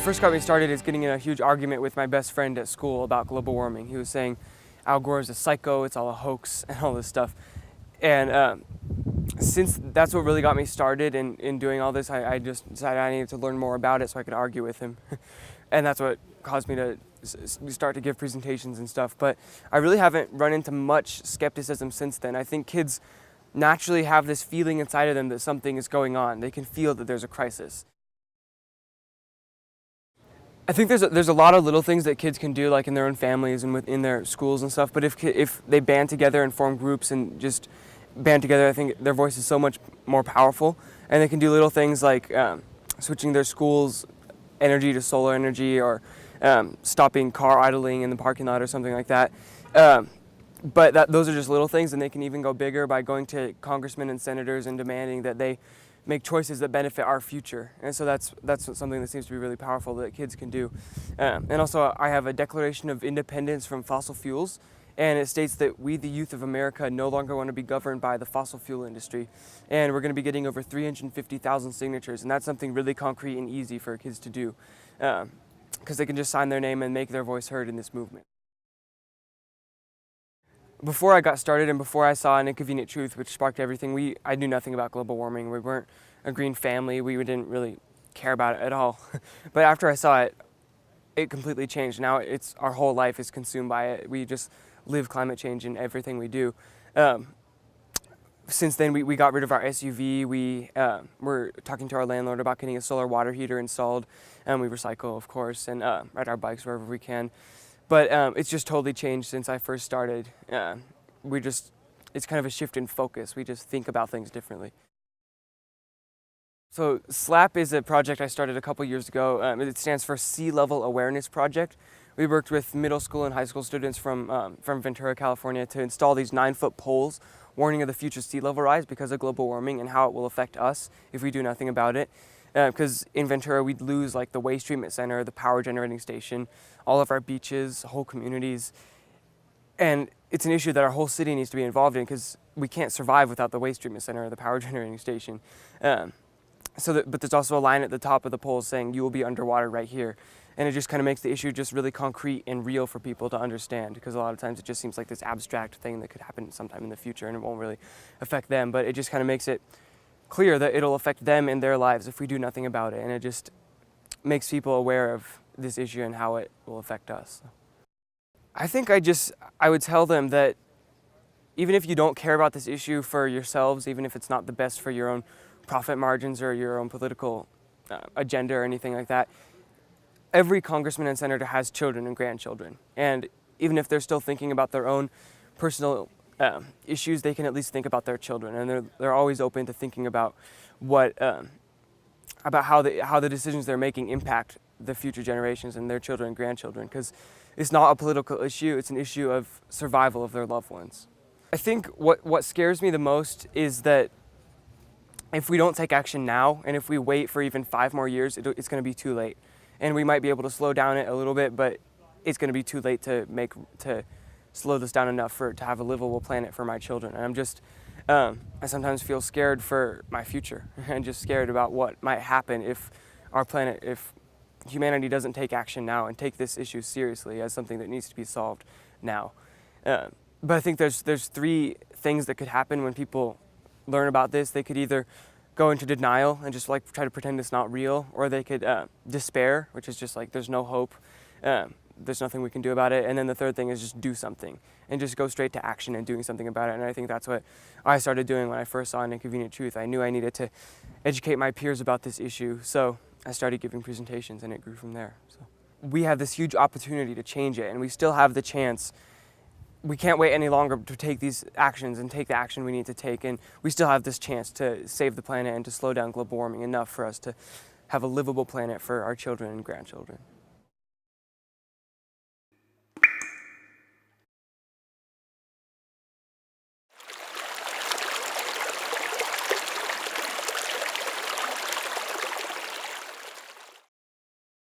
first got me started is getting in a huge argument with my best friend at school about global warming. He was saying Al Gore is a psycho, it's all a hoax, and all this stuff. And since that's what really got me started in doing all this, I just decided I needed to learn more about it so I could argue with him. And that's what caused me to start to give presentations and stuff. But I really haven't run into much skepticism since then. I think kids naturally have this feeling inside of them that something is going on. They can feel that there's a crisis. I think there's a lot of little things that kids can do, like in their own families and within their schools and stuff. But if they band together and form groups and just band together, I think their voice is so much more powerful. And they can do little things like switching their school's energy to solar energy, or stopping car idling in the parking lot or something like that. But those are just little things, and they can even go bigger by going to congressmen and senators and demanding that they make choices that benefit our future. And so that's something that seems to be really powerful that kids can do. And also, I have a Declaration of Independence from fossil fuels, and it states that we, the youth of America, no longer want to be governed by the fossil fuel industry. And we're going to be getting over 350,000 signatures, and that's something really concrete and easy for kids to do, because they can just sign their name and make their voice heard in this movement. Before I got started and before I saw An Inconvenient Truth, which sparked everything, I knew nothing about global warming. We weren't a green family. We didn't really care about it at all. But after I saw it, it completely changed. Now our whole life is consumed by it. We just live climate change in everything we do. Since then, we got rid of our SUV. We're talking to our landlord about getting a solar water heater installed. And we recycle, of course, and ride our bikes wherever we can. But it's just totally changed since I first started. It's kind of a shift in focus. We just think about things differently. So SLAP is a project I started a couple years ago. It stands for Sea Level Awareness Project. We worked with middle school and high school students from Ventura, California, to install these 9-foot poles warning of the future sea level rise because of global warming and how it will affect us if we do nothing about it. Because in Ventura, we'd lose like the waste treatment center, the power generating station, all of our beaches, whole communities. And it's an issue that our whole city needs to be involved in because we can't survive without the waste treatment center or the power generating station. But there's also a line at the top of the pole saying you will be underwater right here. And it just kind of makes the issue just really concrete and real for people to understand, because a lot of times it just seems like this abstract thing that could happen sometime in the future and it won't really affect them. But it just kind of makes it clear that it'll affect them in their lives if we do nothing about it. And it just makes people aware of this issue and how it will affect us. I think I would tell them that even if you don't care about this issue for yourselves, even if it's not the best for your own profit margins or your own political agenda or anything like that, every congressman and senator has children and grandchildren. And even if they're still thinking about their own personal issues, they can at least think about their children. And they're always open to thinking about about how the decisions they're making impact the future generations and their children and grandchildren. Because it's not a political issue, it's an issue of survival of their loved ones. I think what scares me the most is that if we don't take action now, and if we wait for even 5 more years, it's going to be too late. And we might be able to slow down it a little bit, but it's going to be too late to slow this down enough to have a livable planet for my children. And I sometimes feel scared for my future and just scared about what might happen if humanity doesn't take action now and take this issue seriously as something that needs to be solved now. But I think there's 3 things that could happen when people learn about this. They could either go into denial and just try to pretend it's not real, or they could despair, which is just like there's no hope, there's nothing we can do about it. And then the third thing is just do something and just go straight to action and doing something about it. And I think that's what I started doing when I first saw An Inconvenient Truth. I knew I needed to educate my peers about this issue, so I started giving presentations and it grew from there. So we have this huge opportunity to change it, and we still have the chance. We can't wait any longer to take these actions and take the action we need to take, and we still have this chance to save the planet and to slow down global warming enough for us to have a livable planet for our children and grandchildren.